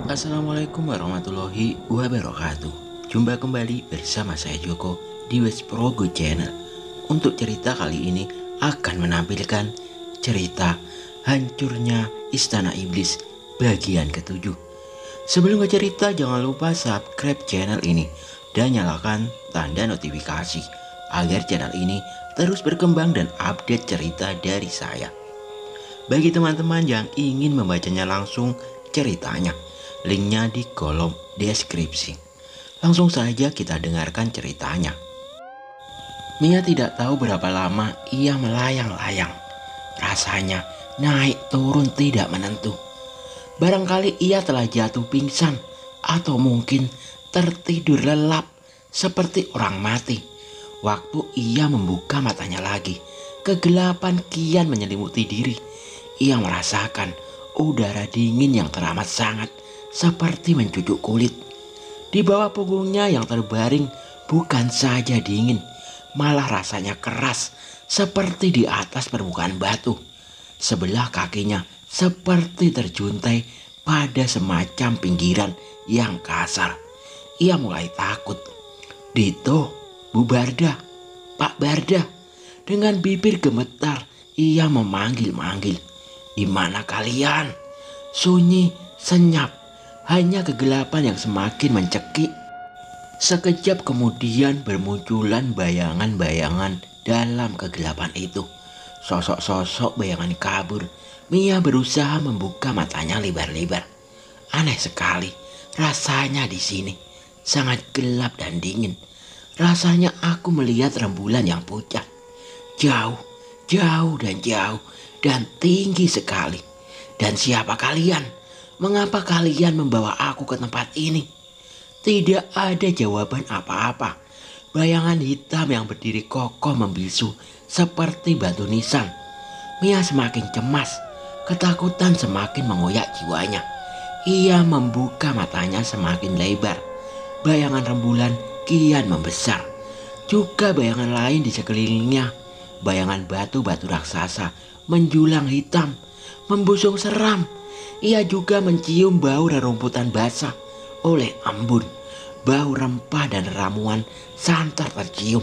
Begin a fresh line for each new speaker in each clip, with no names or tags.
Assalamualaikum warahmatullahi wabarakatuh. Jumpa kembali bersama saya Joko di West Pro Go Channel. Untuk cerita kali ini akan menampilkan cerita hancurnya Istana Iblis bagian ke-7. Sebelum ke cerita, jangan lupa subscribe channel ini dan nyalakan tanda notifikasi agar channel ini terus berkembang dan update cerita dari saya. Bagi teman-teman yang ingin membacanya langsung ceritanya, linknya di kolom deskripsi. Langsung saja kita dengarkan ceritanya. Mia tidak tahu berapa lama ia melayang-layang. Rasanya naik turun tidak menentu. Barangkali ia telah jatuh pingsan atau mungkin tertidur lelap seperti orang mati. Waktu ia membuka matanya lagi, kegelapan kian menyelimuti diri. Ia merasakan udara dingin yang teramat sangat seperti mencucuk kulit. Di bawah punggungnya yang terbaring bukan saja dingin, malah rasanya keras seperti di atas permukaan batu. Sebelah kakinya seperti terjuntai pada semacam pinggiran yang kasar. Ia mulai takut. "Dito, Bu Barda, Pak Barda." Dengan bibir gemetar ia memanggil-manggil. "Di mana kalian?" Sunyi, senyap, hanya kegelapan yang semakin mencekik. Sekejap kemudian bermunculan bayangan-bayangan dalam kegelapan itu. Sosok-sosok bayangan kabur. Mia berusaha membuka matanya lebar-lebar. Aneh sekali, rasanya di sini sangat gelap dan dingin. Rasanya aku melihat rembulan yang pucat. Jauh, jauh dan jauh dan tinggi sekali. Dan siapa kalian? Mengapa kalian membawa aku ke tempat ini? Tidak ada jawaban apa-apa. Bayangan hitam yang berdiri kokoh membisu seperti batu nisan. Mia semakin cemas. Ketakutan semakin mengoyak jiwanya. Ia membuka matanya semakin lebar. Bayangan rembulan kian membesar. Juga bayangan lain di sekelilingnya. Bayangan batu-batu raksasa menjulang hitam, membusung seram. Ia juga mencium bau rerumputan basah oleh embun. Bau rempah dan ramuan santer tercium.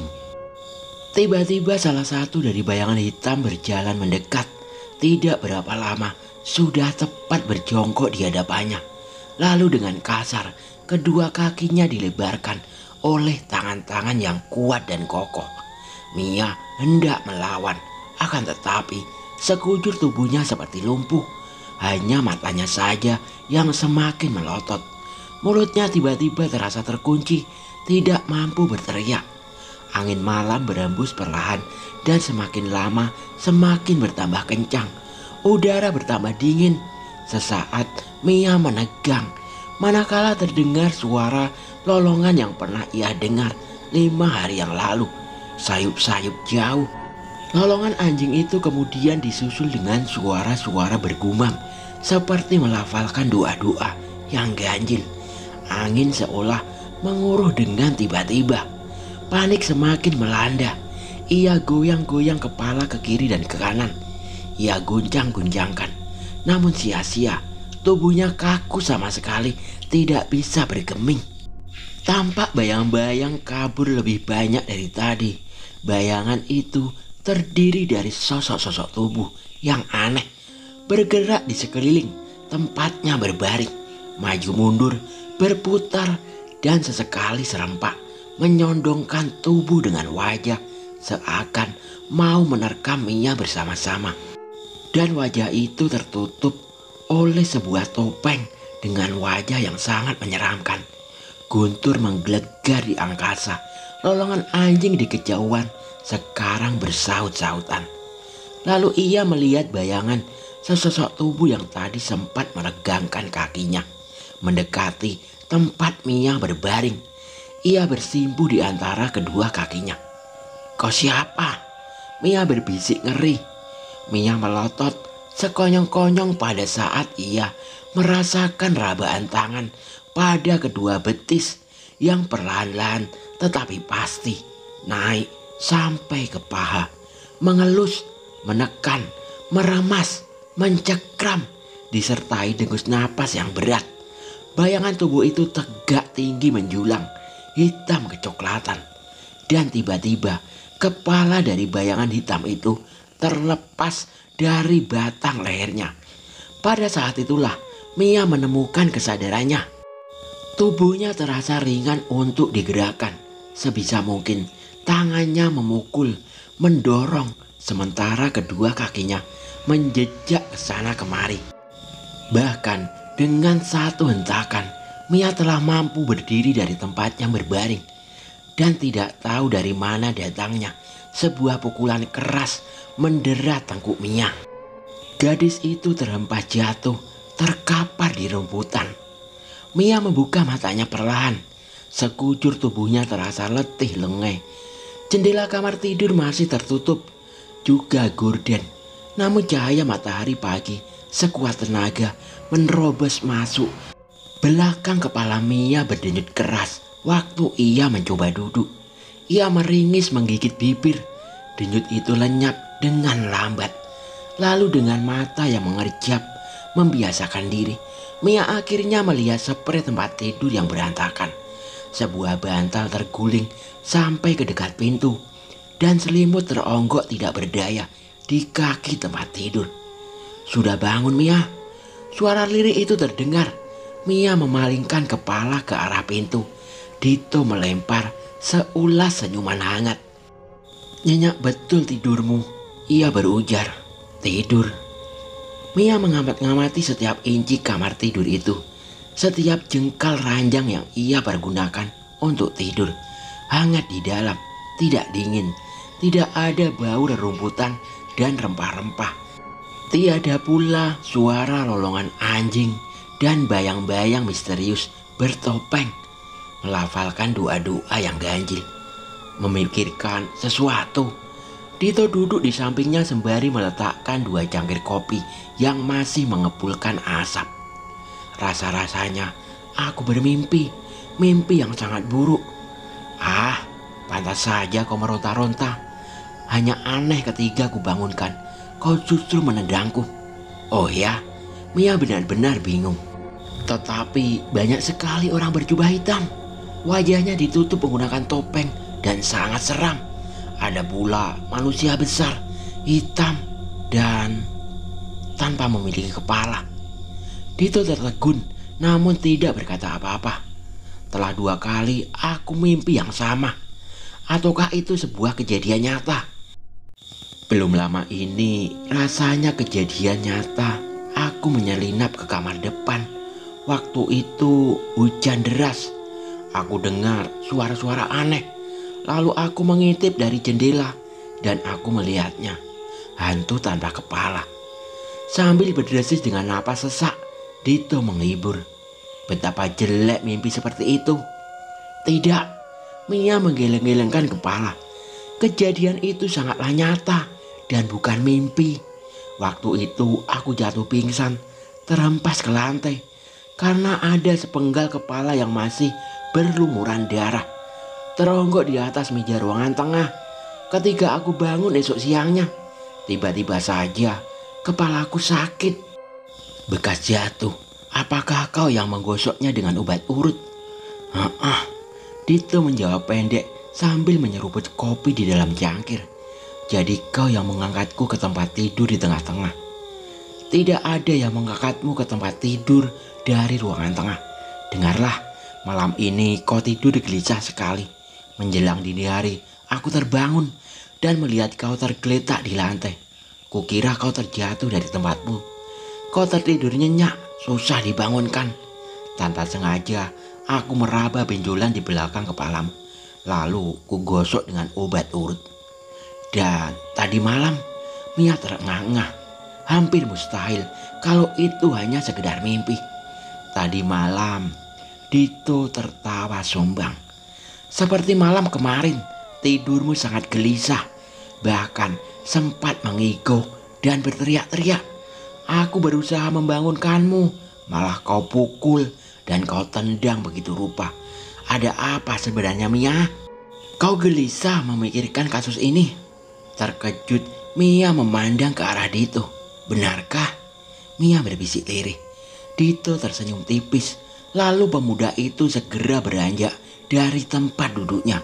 Tiba-tiba salah satu dari bayangan hitam berjalan mendekat. Tidak berapa lama sudah tepat berjongkok di hadapannya. Lalu dengan kasar kedua kakinya dilebarkan oleh tangan-tangan yang kuat dan kokoh. Mia hendak melawan, akan tetapi sekujur tubuhnya seperti lumpuh. Hanya matanya saja yang semakin melotot. Mulutnya tiba-tiba terasa terkunci, tidak mampu berteriak. Angin malam berembus perlahan dan semakin lama semakin bertambah kencang. Udara bertambah dingin. Sesaat Mia menegang, manakala terdengar suara lolongan yang pernah ia dengar 5 hari yang lalu. Sayup-sayup jauh. Lolongan anjing itu kemudian disusul dengan suara-suara bergumam seperti melafalkan doa-doa yang ganjil. Angin seolah menguruh dengan tiba-tiba. Panik semakin melanda. Ia goyang-goyang kepala ke kiri dan ke kanan. Ia guncang-guncangkan. Namun sia-sia, tubuhnya kaku sama sekali, tidak bisa bergeming. Tampak bayang-bayang kabur lebih banyak dari tadi. Bayangan itu terdiri dari sosok-sosok tubuh yang aneh, bergerak di sekeliling tempatnya berbaring, maju mundur, berputar, dan sesekali serempak menyondongkan tubuh dengan wajah seakan mau menerkam Mia bersama-sama. Dan wajah itu tertutup oleh sebuah topeng dengan wajah yang sangat menyeramkan. Guntur menggelegar di angkasa. Lolongan anjing di kejauhan sekarang bersaut-sautan. Lalu ia melihat bayangan sesosok tubuh yang tadi sempat meregangkan kakinya, mendekati tempat Mia berbaring. Ia bersimpuh di antara kedua kakinya. "Kau siapa?" Mia berbisik ngeri. Mia melotot sekonyong-konyong pada saat ia merasakan rabaan tangan pada kedua betis yang perlahan-lahan tetapi pasti naik sampai ke paha, mengelus, menekan, meremas, mencekram, disertai dengus napas yang berat. Bayangan tubuh itu tegak tinggi menjulang, hitam kecoklatan. Dan tiba-tiba kepala dari bayangan hitam itu terlepas dari batang lehernya. Pada saat itulah Mia menemukan kesadarannya. Tubuhnya terasa ringan untuk digerakkan. Sebisa mungkin tangannya memukul, mendorong, sementara kedua kakinya menjejak ke sana kemari. Bahkan dengan satu hentakan, Mia telah mampu berdiri dari tempatnya berbaring. Dan tidak tahu dari mana datangnya sebuah pukulan keras mendera tengkuk Mia. Gadis itu terhempas jatuh, terkapar di rumputan. Mia membuka matanya perlahan. Sekujur tubuhnya terasa letih lengeh. Jendela kamar tidur masih tertutup, juga gorden. Namun cahaya matahari pagi sekuat tenaga menerobos masuk. Belakang kepala Mia berdenyut keras waktu ia mencoba duduk. Ia meringis menggigit bibir. Denyut itu lenyap dengan lambat. Lalu dengan mata yang mengerjap, membiasakan diri, Mia akhirnya melihat sprei tempat tidur yang berantakan. Sebuah bantal terguling sampai ke dekat pintu. Dan selimut teronggok tidak berdaya di kaki tempat tidur. "Sudah bangun, Mia?" Suara lirih itu terdengar. Mia memalingkan kepala ke arah pintu. Dito melempar seulas senyuman hangat. "Nyenyak betul tidurmu," ia berujar. "Tidur?" Mia mengamat-ngamati setiap inci kamar tidur itu. Setiap jengkal ranjang yang ia pergunakan untuk tidur. Hangat di dalam, tidak dingin. Tidak ada bau rerumputan dan rempah-rempah. Tiada pula suara lolongan anjing dan bayang-bayang misterius bertopeng melafalkan doa-doa yang ganjil. Memikirkan sesuatu, Dito duduk di sampingnya sembari meletakkan 2 cangkir kopi yang masih mengepulkan asap. "Rasa-rasanya aku bermimpi, mimpi yang sangat buruk." "Ah, pantas saja kau meronta-ronta. Hanya aneh ketika kubangunkan, kau justru menendangku." "Oh ya?" Mia benar-benar bingung. Tetapi banyak sekali orang berjubah hitam. Wajahnya ditutup menggunakan topeng dan sangat seram. Ada pula manusia besar, hitam, dan tanpa memiliki kepala. Dito tertegun namun tidak berkata apa-apa. Telah 2 kali aku mimpi yang sama. Ataukah itu sebuah kejadian nyata? Belum lama ini rasanya kejadian nyata. Aku menyelinap ke kamar depan. Waktu itu hujan deras. Aku dengar suara-suara aneh. Lalu aku mengintip dari jendela dan aku melihatnya. Hantu tanpa kepala. Sambil berdesis dengan napas sesak, Dito menghibur. "Betapa jelek mimpi seperti itu." "Tidak," Mia menggeleng-gelengkan kepala. "Kejadian itu sangatlah nyata dan bukan mimpi. Waktu itu aku jatuh pingsan, terhempas ke lantai karena ada sepenggal kepala yang masih berlumuran darah teronggok di atas meja ruangan tengah. Ketika aku bangun esok siangnya, tiba-tiba saja kepalaku sakit." "Bekas jatuh. Apakah kau yang menggosoknya dengan obat urut?" "Heeh," Dito menjawab pendek sambil menyeruput kopi di dalam cangkir. "Jadi kau yang mengangkatku ke tempat tidur di tengah-tengah?" "Tidak ada yang mengangkatmu ke tempat tidur dari ruangan tengah. Dengarlah, malam ini kau tidur gelisah sekali. Menjelang dini hari, aku terbangun dan melihat kau tergeletak di lantai. Kukira kau terjatuh dari tempatmu. Kau tertidur nyenyak, susah dibangunkan. Tanpa sengaja, aku meraba benjolan di belakang kepalamu. Lalu kugosok dengan obat urut. Dan tadi malam, Mia terengah-engah. Hampir mustahil kalau itu hanya sekedar mimpi. Tadi malam, Dito tertawa sombang. "Seperti malam kemarin, tidurmu sangat gelisah. Bahkan sempat mengigau dan berteriak-teriak. Aku berusaha membangunkanmu, malah kau pukul dan kau tendang begitu rupa. Ada apa sebenarnya, Mia?" "Kau gelisah memikirkan kasus ini?" Terkejut, Mia memandang ke arah Dito. "Benarkah?" Mia berbisik lirih. Dito tersenyum tipis. Lalu pemuda itu segera beranjak dari tempat duduknya.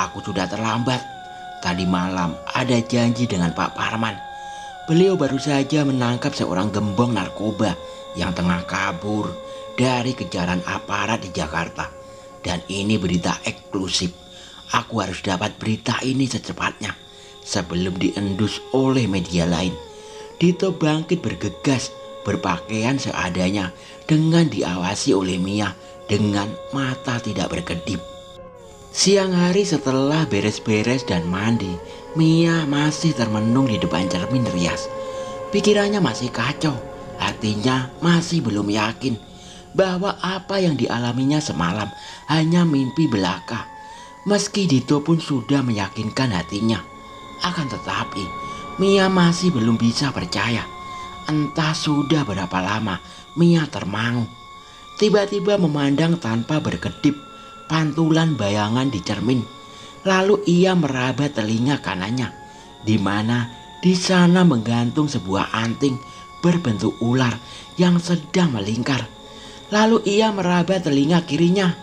Aku sudah terlambat. Tadi malam ada janji dengan Pak Parman. Beliau baru saja menangkap seorang gembong narkoba yang tengah kabur dari kejaran aparat di Jakarta. Dan ini berita eksklusif. Aku harus dapat berita ini secepatnya sebelum diendus oleh media lain. Dito bangkit bergegas, berpakaian seadanya dengan diawasi oleh Mia dengan mata tidak berkedip. Siang hari setelah beres-beres dan mandi, Mia masih termenung di depan cermin rias. Pikirannya masih kacau, hatinya masih belum yakin bahwa apa yang dialaminya semalam hanya mimpi belaka. Meski Dito pun sudah meyakinkan hatinya, akan tetapi Mia masih belum bisa percaya. Entah sudah berapa lama Mia termangu. Tiba-tiba memandang tanpa berkedip pantulan bayangan di cermin. Lalu ia meraba telinga kanannya, di mana di sana menggantung sebuah anting berbentuk ular yang sedang melingkar. Lalu ia meraba telinga kirinya.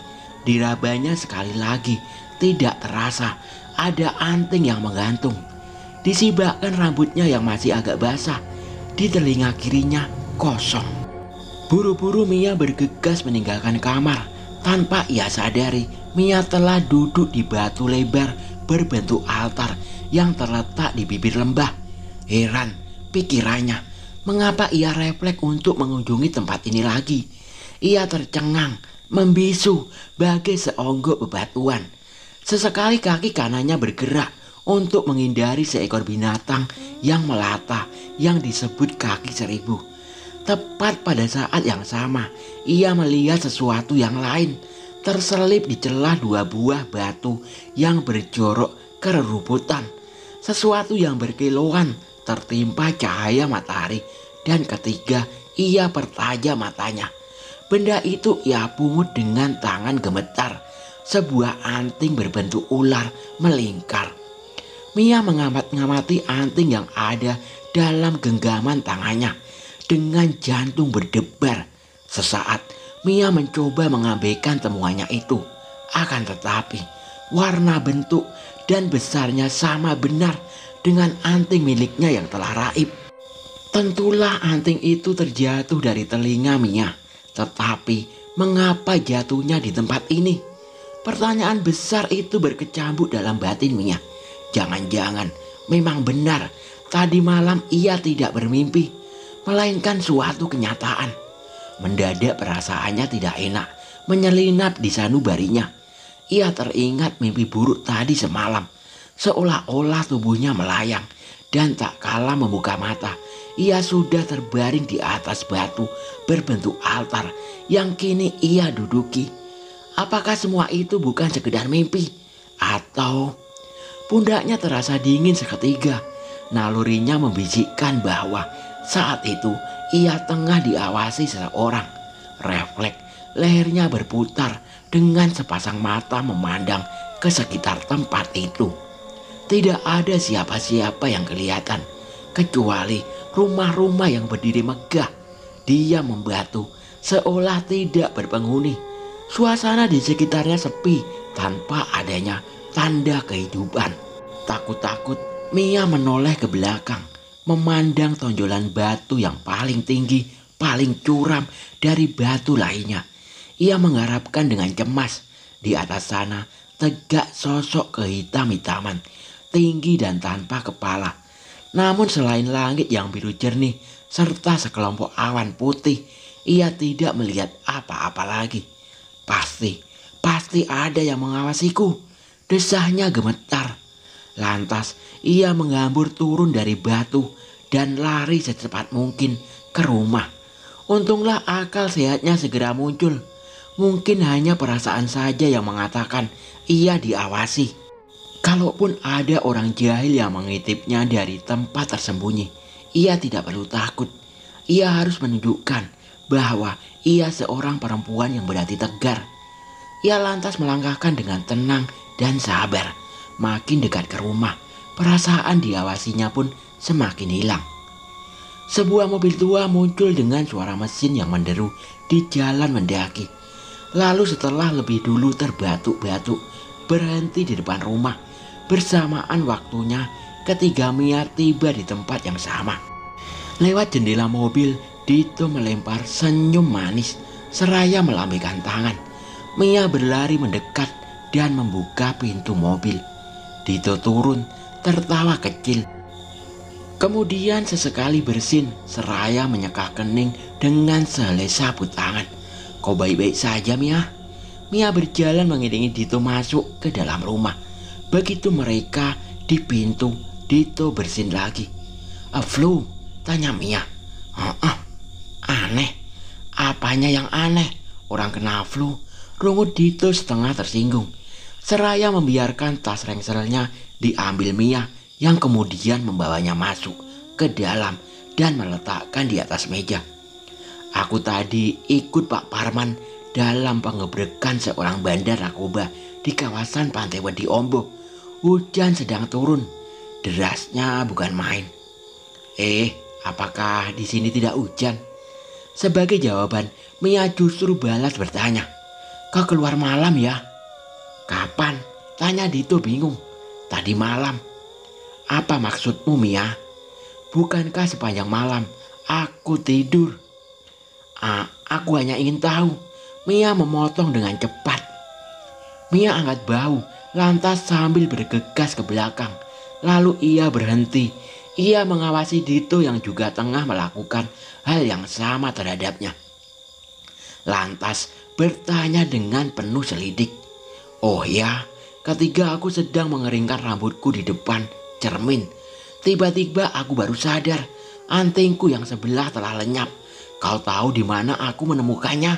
Dirabanya sekali lagi, tidak terasa ada anting yang menggantung. Disibakkan rambutnya yang masih agak basah. Di telinga kirinya kosong. Buru-buru Mia bergegas meninggalkan kamar. Tanpa ia sadari, Mia telah duduk di batu lebar berbentuk altar yang terletak di bibir lembah. Heran pikirannya, mengapa ia refleks untuk mengunjungi tempat ini lagi. Ia tercengang, membisu bagai seonggok bebatuan. Sesekali kaki kanannya bergerak untuk menghindari seekor binatang yang melata yang disebut kaki seribu. Tepat pada saat yang sama, ia melihat sesuatu yang lain terselip di celah dua buah batu yang berjorok kereruputan. Sesuatu yang berkilauan tertimpa cahaya matahari, dan ketiga ia pertajam matanya. Benda itu ia pungut dengan tangan gemetar. Sebuah anting berbentuk ular melingkar. Mia mengamati anting yang ada dalam genggaman tangannya dengan jantung berdebar. Sesaat Mia mencoba mengabaikan temuannya itu. Akan tetapi warna, bentuk, dan besarnya sama benar dengan anting miliknya yang telah raib. Tentulah anting itu terjatuh dari telinga Mia. Tetapi mengapa jatuhnya di tempat ini? Pertanyaan besar itu berkecamuk dalam batin Mia. Jangan-jangan memang benar tadi malam ia tidak bermimpi, melainkan suatu kenyataan. Mendadak perasaannya tidak enak menyelinap di sanubarinya. Ia teringat mimpi buruk tadi semalam. Seolah-olah tubuhnya melayang, dan tak kala membuka mata, ia sudah terbaring di atas batu berbentuk altar yang kini ia duduki. Apakah semua itu bukan sekedar mimpi? Atau pundaknya terasa dingin seketika. Nalurinya membisikkan bahwa saat itu ia tengah diawasi seseorang. Refleks lehernya berputar dengan sepasang mata memandang ke sekitar tempat itu. Tidak ada siapa-siapa yang kelihatan kecuali rumah-rumah yang berdiri megah, diam membatu, seolah tidak berpenghuni. Suasana di sekitarnya sepi tanpa adanya tanda kehidupan. Takut-takut Mia menoleh ke belakang, memandang tonjolan batu yang paling tinggi, paling curam dari batu lainnya. Ia mengharapkan dengan cemas. Di atas sana tegak sosok kehitam-hitaman, tinggi dan tanpa kepala. Namun selain langit yang biru jernih serta sekelompok awan putih, ia tidak melihat apa-apa lagi. Pasti ada yang mengawasiku. Desahnya gemetar. Lantas ia menggambur turun dari batu dan lari secepat mungkin ke rumah. Untunglah akal sehatnya segera muncul. Mungkin hanya perasaan saja yang mengatakan ia diawasi. Kalaupun ada orang jahil yang mengintipnya dari tempat tersembunyi, ia tidak perlu takut. Ia harus menunjukkan bahwa ia seorang perempuan yang berhati tegar. Ia lantas melangkahkan dengan tenang dan sabar. Makin dekat ke rumah, perasaan diawasinya pun semakin hilang. Sebuah mobil tua muncul dengan suara mesin yang menderu di jalan mendaki. Lalu setelah lebih dulu terbatuk-batuk, berhenti di depan rumah. Bersamaan waktunya ketika Mia tiba di tempat yang sama. Lewat jendela mobil, Dito melempar senyum manis seraya melambaikan tangan. Mia berlari mendekat dan membuka pintu mobil. Dito turun tertawa kecil. Kemudian sesekali bersin seraya menyeka kening dengan sehelai sapu tangan. "Kau baik-baik saja, Mia?" Mia berjalan mengiringi Dito masuk ke dalam rumah. Begitu mereka di pintu, Dito bersin lagi. "Flu?" tanya Mia. Aneh. Apanya yang aneh? Orang kena flu. Rungut Dito setengah tersinggung. Seraya membiarkan tas rangselnya diambil Mia yang kemudian membawanya masuk ke dalam dan meletakkan di atas meja. "Aku tadi ikut Pak Parman dalam penggebrekan seorang bandar narkoba di kawasan Pantai Wedi Ombo. Hujan sedang turun. Derasnya bukan main." Apakah di sini tidak hujan?" Sebagai jawaban, Mia justru balas bertanya, "Kau keluar malam ya?" "Kapan?" tanya Dito bingung. "Tadi malam." "Apa maksudmu, Mia?" "Bukankah sepanjang malam aku tidur?" Aku hanya ingin tahu." Mia memotong dengan cepat. Mia angkat bahu lantas sambil bergegas ke belakang. Lalu ia berhenti. Ia mengawasi Dito yang juga tengah melakukan hal yang sama terhadapnya. Lantas bertanya dengan penuh selidik, "Oh ya, ketika aku sedang mengeringkan rambutku di depan cermin, tiba-tiba aku baru sadar antingku yang sebelah telah lenyap. Kau tahu di mana aku menemukannya?"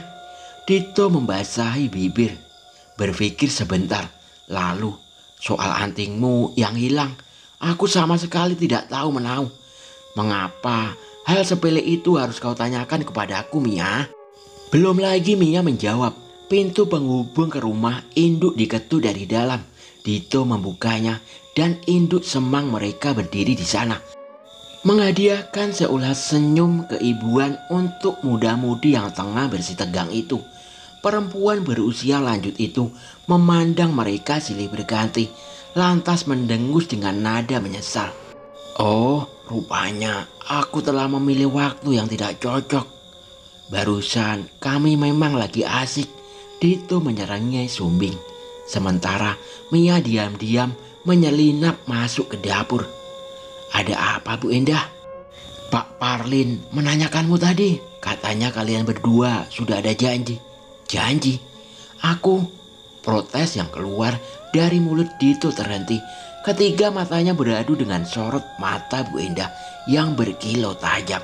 Dito membasahi bibir, berpikir sebentar. Lalu, "Soal antingmu yang hilang, aku sama sekali tidak tahu menahu. Mengapa hal sepele itu harus kau tanyakan kepadaku, Mia?" Belum lagi Mia menjawab, pintu penghubung ke rumah induk diketuk dari dalam. Dito membukanya dan induk semang mereka berdiri di sana, menghadiahkan seulas senyum keibuan untuk muda-mudi yang tengah bersih tegang itu. Perempuan berusia lanjut itu memandang mereka silih berganti, lantas mendengus dengan nada menyesal. "Oh, rupanya aku telah memilih waktu yang tidak cocok. Barusan kami memang lagi asik." Dito menyerangnya sumbing. Sementara Mia diam-diam menyelinap masuk ke dapur. "Ada apa, Bu Endah?" "Pak Parlin menanyakanmu tadi. Katanya kalian berdua sudah ada janji." "Janji? Aku?" Protes yang keluar dari mulut Dito terhenti ketika matanya beradu dengan sorot mata Bu Endah yang berkilau tajam.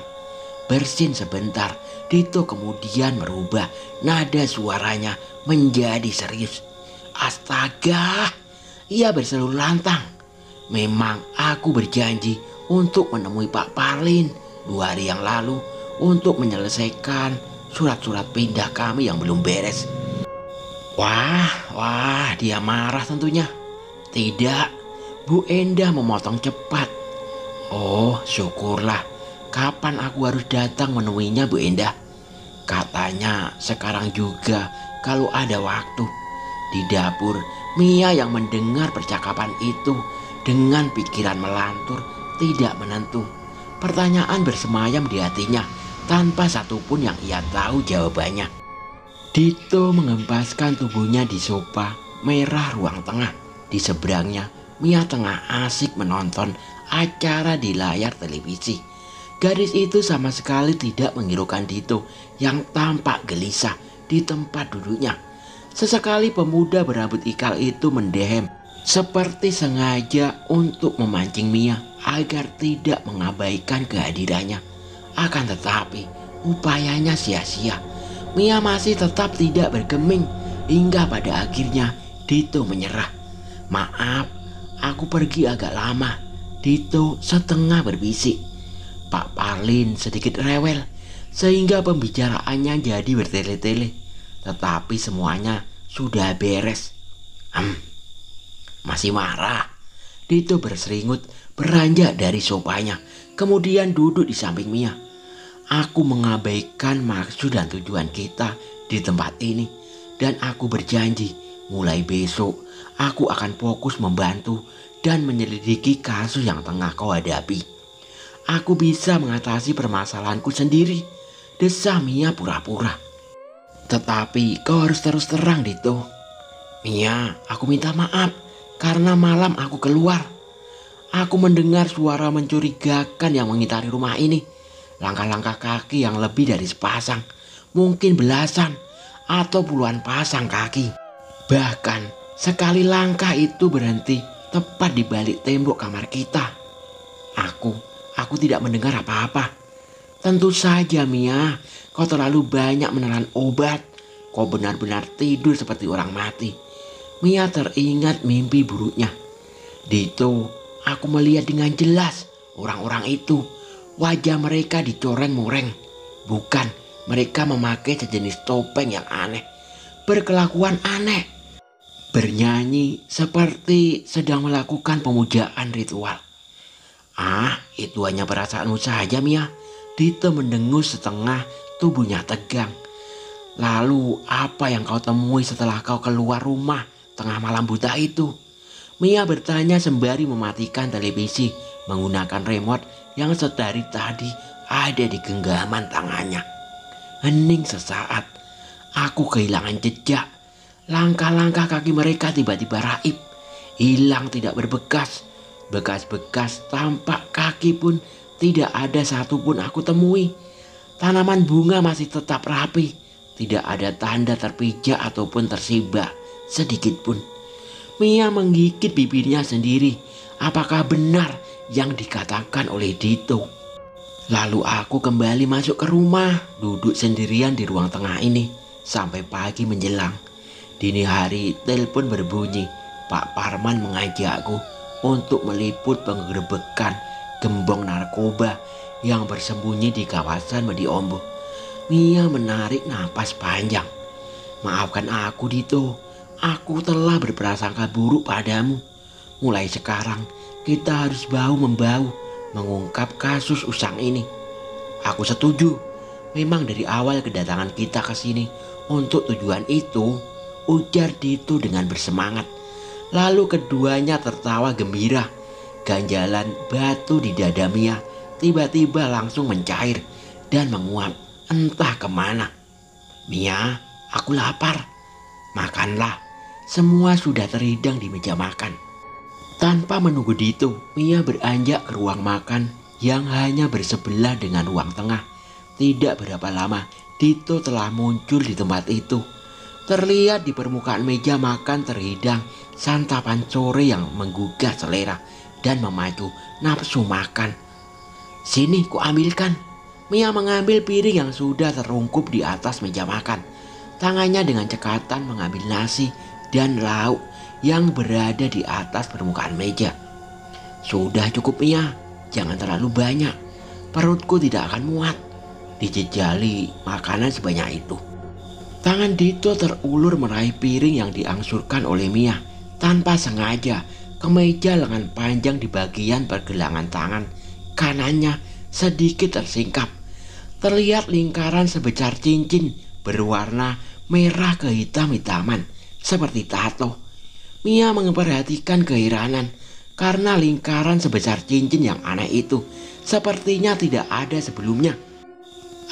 Bersin sebentar, Dito kemudian merubah nada suaranya menjadi serius. "Astaga!" ia berseru lantang. "Memang aku berjanji untuk menemui Pak Parlin 2 hari yang lalu untuk menyelesaikan surat-surat pindah kami yang belum beres." Wah, dia marah tentunya. "Tidak," Bu Endah memotong cepat. "Oh, syukurlah. Kapan aku harus datang menemuinya, Bu Endah?" "Katanya sekarang juga kalau ada waktu." Di dapur, Mia yang mendengar percakapan itu dengan pikiran melantur tidak menentu. Pertanyaan bersemayam di hatinya tanpa satupun yang ia tahu jawabannya. Dito mengempaskan tubuhnya di sofa merah ruang tengah. Di seberangnya, Mia tengah asik menonton acara di layar televisi. Gadis itu sama sekali tidak menghiraukan Dito yang tampak gelisah di tempat duduknya. Sesekali pemuda berambut ikal itu mendehem seperti sengaja untuk memancing Mia agar tidak mengabaikan kehadirannya. Akan tetapi upayanya sia-sia. Mia masih tetap tidak bergeming hingga pada akhirnya Dito menyerah. "Maaf, aku pergi agak lama." Dito setengah berbisik. Pak Parlin sedikit rewel sehingga pembicaraannya jadi bertele-tele. Tetapi semuanya sudah beres. Masih marah?" Dito berseringut beranjak dari sofanya kemudian duduk di samping Mia. Aku mengabaikan maksud dan tujuan kita di tempat ini, dan aku berjanji mulai besok aku akan fokus membantu dan menyelidiki kasus yang tengah kau hadapi. Aku bisa mengatasi permasalahanku sendiri, desah Mia pura-pura. Tetapi kau harus terus terang, Dito. Mia, aku minta maaf karena malam aku keluar. Aku mendengar suara mencurigakan yang mengitari rumah ini. Langkah-langkah kaki yang lebih dari sepasang, mungkin belasan atau puluhan pasang kaki. Bahkan sekali langkah itu berhenti tepat di balik tembok kamar kita. Aku tidak mendengar apa-apa. Tentu saja Mia, kau terlalu banyak menelan obat. Kau benar-benar tidur seperti orang mati. Mia teringat mimpi buruknya. Dito, aku melihat dengan jelas orang-orang itu. Wajah mereka dicoreng-moreng. Bukan, mereka memakai sejenis topeng yang aneh. Berkelakuan aneh. Bernyanyi seperti sedang melakukan pemujaan ritual. Itu hanya perasaanmu saja, Mia. Dito mendengus setengah, tubuhnya tegang. Lalu apa yang kau temui setelah kau keluar rumah tengah malam buta itu? Mia bertanya sembari mematikan televisi menggunakan remote yang sedari tadi ada di genggaman tangannya. Hening sesaat, aku kehilangan jejak. Langkah-langkah kaki mereka tiba-tiba raib, hilang tidak berbekas. Bekas-bekas tampak kaki pun tidak ada satupun aku temui. Tanaman bunga masih tetap rapi, tidak ada tanda terpijak ataupun tersibak sedikit pun. Mia menggigit bibirnya sendiri. Apakah benar yang dikatakan oleh Dito? Lalu aku kembali masuk ke rumah, duduk sendirian di ruang tengah ini sampai pagi menjelang. Dini hari telepon berbunyi. Pak Parman mengajakku untuk meliput penggerebekan gembong narkoba yang bersembunyi di kawasan Mediombo. Mia menarik napas panjang. Maafkan aku, Dito. Aku telah berprasangka buruk padamu. Mulai sekarang kita harus bahu-membahu mengungkap kasus usang ini. Aku setuju. Memang dari awal kedatangan kita ke sini untuk tujuan itu, ujar Dito dengan bersemangat. Lalu keduanya tertawa gembira. Ganjalan batu di dada Mia tiba-tiba langsung mencair dan menguap entah kemana. Mia, aku lapar. Makanlah. Semua sudah terhidang di meja makan. Tanpa menunggu Dito, Mia beranjak ke ruang makan yang hanya bersebelah dengan ruang tengah. Tidak berapa lama, Dito telah muncul di tempat itu. Terlihat di permukaan meja makan terhidang santapan sore yang menggugah selera dan memacu nafsu makan. Sini, ku ambilkan. Mia mengambil piring yang sudah terungkup di atas meja makan. Tangannya dengan cekatan mengambil nasi dan lauk yang berada di atas permukaan meja. Sudah cukup, Mia, jangan terlalu banyak. Perutku tidak akan muat dijejali makanan sebanyak itu. Tangan Dito terulur meraih piring yang diangsurkan oleh Mia. Tanpa sengaja, kemeja lengan panjang di bagian pergelangan tangan kanannya sedikit tersingkap. Terlihat lingkaran sebesar cincin berwarna merah kehitam-hitaman seperti tato. Mia memperhatikan keheranan karena lingkaran sebesar cincin yang aneh itu sepertinya tidak ada sebelumnya.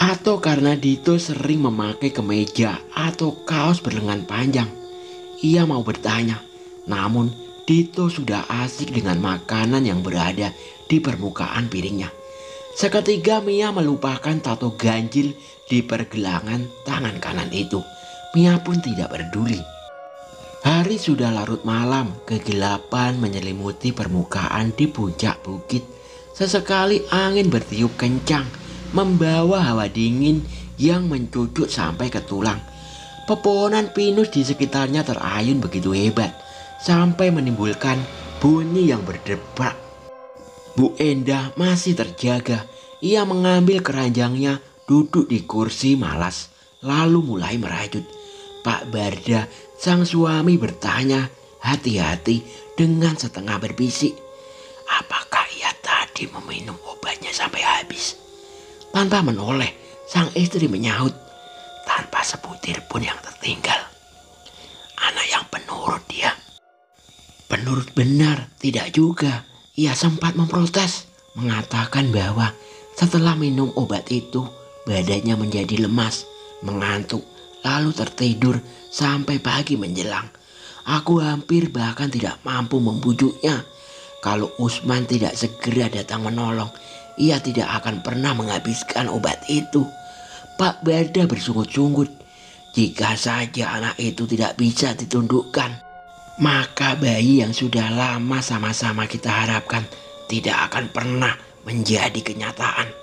Atau karena Dito sering memakai kemeja atau kaos berlengan panjang. Ia mau bertanya, namun Dito sudah asik dengan makanan yang berada di permukaan piringnya. Seketika Mia melupakan tato ganjil di pergelangan tangan kanan itu. Mia pun tidak peduli. Hari sudah larut malam, kegelapan menyelimuti permukaan di puncak bukit. Sesekali angin bertiup kencang, membawa hawa dingin yang mencucut sampai ke tulang. Pepohonan pinus di sekitarnya terayun begitu hebat, sampai menimbulkan bunyi yang berdebar. Bu Endah masih terjaga. Ia mengambil keranjangnya, duduk di kursi malas, lalu mulai merajut. Pak Barda, sang suami, bertanya hati-hati dengan setengah berbisik. Apakah ia tadi pergi meminum obatnya sampai habis. Tanpa menoleh, sang istri menyahut, tanpa sebutir pun yang tertinggal. Anak yang penurut dia. Penurut benar, tidak juga. Ia sempat memprotes, mengatakan bahwa setelah minum obat itu, badannya menjadi lemas, mengantuk, lalu tertidur sampai pagi menjelang. Aku hampir bahkan tidak mampu membujuknya. Kalau Usman tidak segera datang menolong, ia tidak akan pernah menghabiskan obat itu. Pak Barda bersungut-sungut. Jika saja anak itu tidak bisa ditundukkan, maka bayi yang sudah lama sama-sama kita harapkan tidak akan pernah menjadi kenyataan.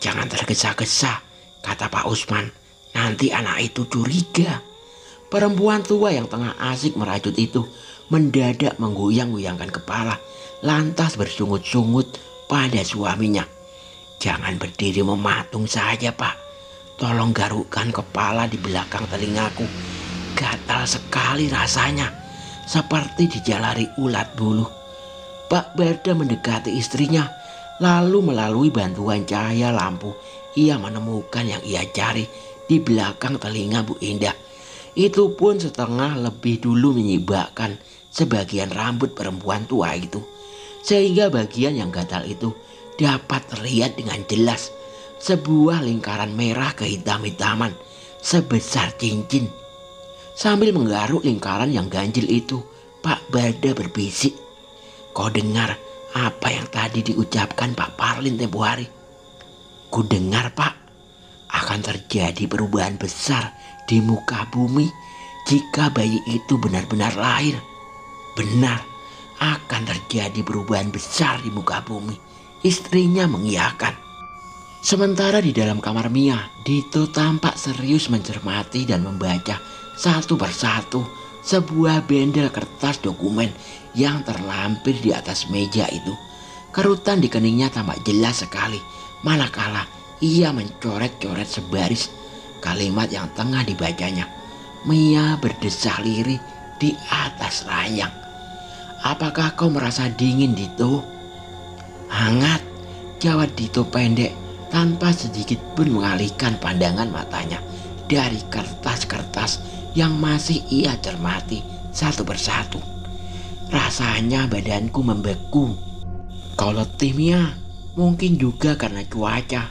Jangan tergesa-gesa, kata Pak Usman. Nanti anak itu curiga. Perempuan tua yang tengah asik merajut itu mendadak menggoyang-goyangkan kepala, lantas bersungut-sungut pada suaminya. Jangan berdiri mematung saja, Pak. Tolong garukkan kepala di belakang telingaku. Gatal sekali rasanya, seperti dijalari ulat bulu. Pak Barda mendekati istrinya, lalu melalui bantuan cahaya lampu, ia menemukan yang ia cari di belakang telinga Bu Indah. Itu pun setengah lebih dulu menyibakkan sebagian rambut perempuan tua itu, sehingga bagian yang gatal itu dapat terlihat dengan jelas. Sebuah lingkaran merah kehitam-hitaman sebesar cincin. Sambil menggaruk lingkaran yang ganjil itu, Pak Barda berbisik, "Kau dengar apa yang tadi diucapkan Pak Parlin tempo hari?" "Ku dengar, Pak. Akan terjadi perubahan besar di muka bumi jika bayi itu benar-benar lahir." "Benar, akan terjadi perubahan besar di muka bumi," istrinya mengiyakan. Sementara di dalam kamar Mia, Dito tampak serius mencermati dan membaca satu persatu sebuah bendel kertas dokumen yang terlampir di atas meja itu. Kerutan di keningnya tampak jelas sekali, manakala ia mencoret-coret sebaris kalimat yang tengah dibacanya. Mia berdesah lirih di atas ranjang. "Apakah kau merasa dingin, Dito?" "Hangat," jawab Dito pendek, tanpa sedikit pun mengalihkan pandangan matanya dari kertas-kertas yang masih ia cermati satu persatu. "Rasanya badanku membeku." "Kau letih, Mia, mungkin juga karena cuaca.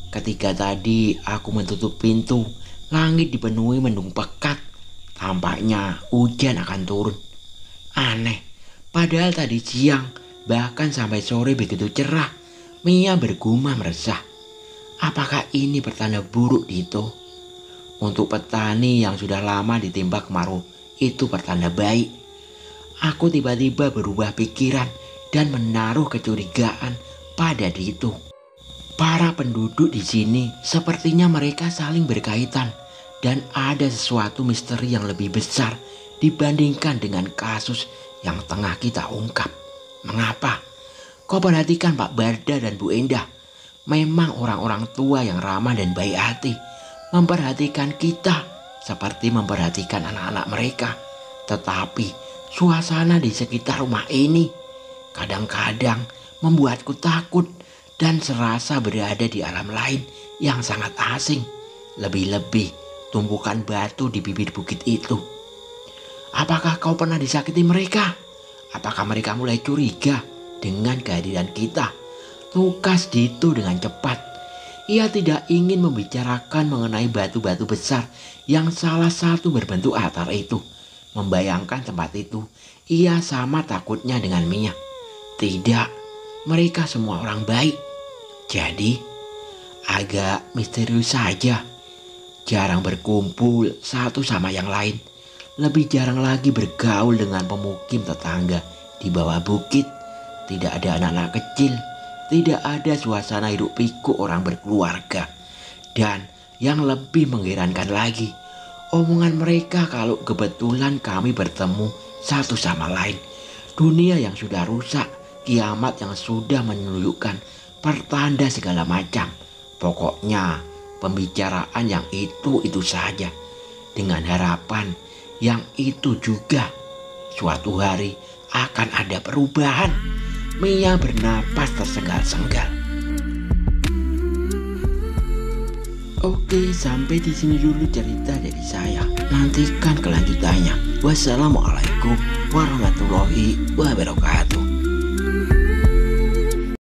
Ketika tadi aku menutup pintu, langit dipenuhi mendung pekat. Tampaknya hujan akan turun. Aneh, padahal tadi siang bahkan sampai sore begitu cerah." Mia bergumam resah. "Apakah ini pertanda buruk, Dito?" "Untuk petani yang sudah lama ditimpa kemarau, itu pertanda baik." Aku tiba-tiba berubah pikiran dan menaruh kecurigaan pada Dito. Para penduduk di sini sepertinya mereka saling berkaitan dan ada sesuatu misteri yang lebih besar dibandingkan dengan kasus yang tengah kita ungkap. Mengapa? Kau perhatikan Pak Barda dan Bu Endah. Memang orang-orang tua yang ramah dan baik hati, memperhatikan kita seperti memperhatikan anak-anak mereka. Tetapi suasana di sekitar rumah ini kadang-kadang membuatku takut dan serasa berada di alam lain yang sangat asing. Lebih-lebih tumpukan batu di bibir bukit itu. Apakah kau pernah disakiti mereka? Apakah mereka mulai curiga dengan kehadiran kita? Tukas Dito dengan cepat. Ia tidak ingin membicarakan mengenai batu-batu besar yang salah satu berbentuk altar itu. Membayangkan tempat itu, ia sama takutnya dengan Mia. Tidak, mereka semua orang baik. Jadi, agak misterius saja. Jarang berkumpul satu sama yang lain. Lebih jarang lagi bergaul dengan pemukim tetangga di bawah bukit. Tidak ada anak-anak kecil. Tidak ada suasana hidup pikuk orang berkeluarga. Dan yang lebih mengherankan lagi, omongan mereka kalau kebetulan kami bertemu satu sama lain. Dunia yang sudah rusak, kiamat yang sudah menunjukkan pertanda segala macam. Pokoknya pembicaraan yang itu saja. Dengan harapan yang itu juga. Suatu hari akan ada perubahan. Mia bernapas tersengal-sengal. Oke, sampai di sini dulu cerita dari saya. Nantikan kelanjutannya. Wassalamualaikum warahmatullahi wabarakatuh.